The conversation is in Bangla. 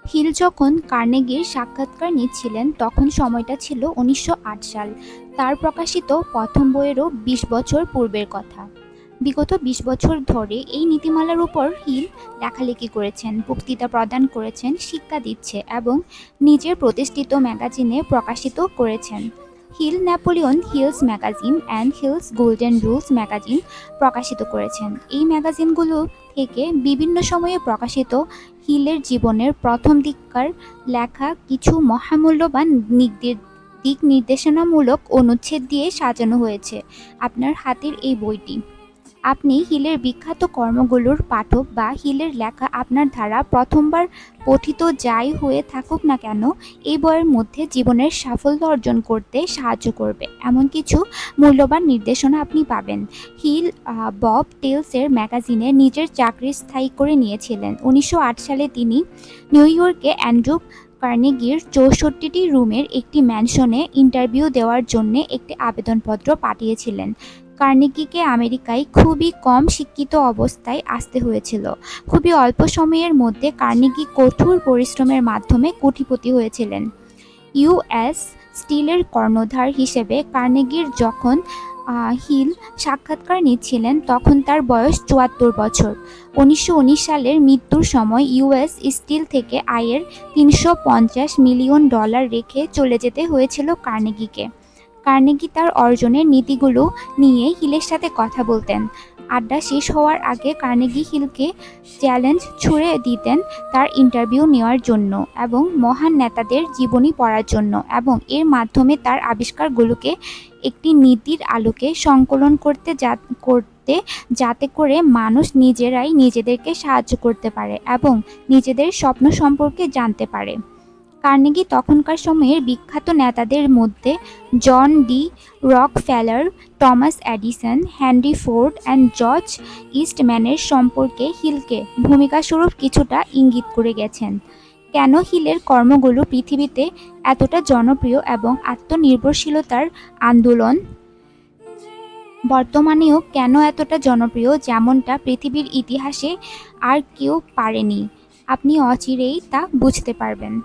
হিল যখন কার্নেগির সাক্ষাৎকার নিচ্ছিলেন তখন সময়টা ছিল ১৯০৮ সাল। তার প্রকাশিত প্রথম বইয়েরও ২০ বছর পূর্বের কথা। বিগত ২০ বছর ধরে এই নীতিমালার উপর হিল লেখালেখি করেছেন, বক্তৃতা প্রদান করেছেন, শিক্ষা দিচ্ছে এবং নিজের প্রতিষ্ঠিত ম্যাগাজিনে প্রকাশিত করেছেন। Hill Napoleon Hill's magazine and Hill's golden rules magazine প্রকাশিত করেছেন। এই ম্যাগাজিনগুলো থেকে বিভিন্ন সময়ে প্রকাশিত হিলের জীবনের প্রথম দিককার লেখা কিছু মহামূল্যবান দিক নির্দেশনামূলক অনুচ্ছেদ দিয়ে সাজানো হয়েছে আপনার হাতের এই বইটি। আপনি হিলের বিখ্যাত কর্মগুলোর পাঠক বা হিলের লেখা আপনার দ্বারা প্রথমবার পঠিত যাই হয়ে থাকুক না কেন, এই বইয়ের মধ্যে জীবনের সাফল্য অর্জন করতে সাহায্য করবে এমন কিছু মূল্যবান নির্দেশনা আপনি পাবেন। হিল বব টেলসের ম্যাগাজিনে নিজের চাকরি স্থায়ী করে নিয়েছিলেন। ১৯০৮ সালে তিনি নিউ ইয়র্কে অ্যান্ড্রু কার্নেগির ৬৪টি রুমের একটি ম্যানশনে ইন্টারভিউ দেওয়ার জন্য একটি আবেদনপত্র পাঠিয়েছিলেন। কার্নেগিকে আমেরিকায় খুবই কম শিক্ষিত অবস্থায় আসতে হয়েছিল। খুবই অল্প সময়ের মধ্যে কার্নেগি কঠোর পরিশ্রমের মাধ্যমে কোটিপতি হয়েছিলেন। ইউএস স্টিলের কর্ণধার হিসেবে কার্নেগির যখন হিল সাক্ষাৎকার নিচ্ছিলেন তখন তার বয়স ৭৪ বছর। ১৯১৯ সালের মৃত্যুর সময় ইউএস স্টিল থেকে আয়ের $৩৫০ মিলিয়ন রেখে চলে যেতে হয়েছিল কার্নেগিকে। কার্নেগি তার অর্জনের নীতিগুলো নিয়ে হিলের সাথে কথা বলতেন। আড্ডা শেষ হওয়ার আগে কার্নেগি হিলকে চ্যালেঞ্জ ছুড়ে দিতেন তার ইন্টারভিউ নেওয়ার জন্য এবং মহান নেতাদের জীবনী পড়ার জন্য, এবং এর মাধ্যমে তার আবিষ্কারগুলোকে একটি নীতির আলোকে সংকলন করতে যাতে করে মানুষ নিজেরাই নিজেদেরকে সাহায্য করতে পারে এবং নিজেদের স্বপ্ন সম্পর্কে জানতে পারে। কার্নেগি তখনকার সময়ের বিখ্যাত নেতাদের মধ্যে John D Rockefeller, Thomas Edison, Henry Ford and George ইস্টম্যানের সম্পর্কে হিলকে ভূমিকাস্বরূপ কিছুটা ইঙ্গিত করে গেছেন। কেন হিলের কর্মগুলো পৃথিবীতে এতটা জনপ্রিয় এবং আত্মনির্ভরশীলতার আন্দোলন বর্তমানেও কেন এতটা জনপ্রিয়, যেমনটা পৃথিবীর ইতিহাসে আর কেউ পারেনি, আপনি অচিরেই তা বুঝতে পারবেন।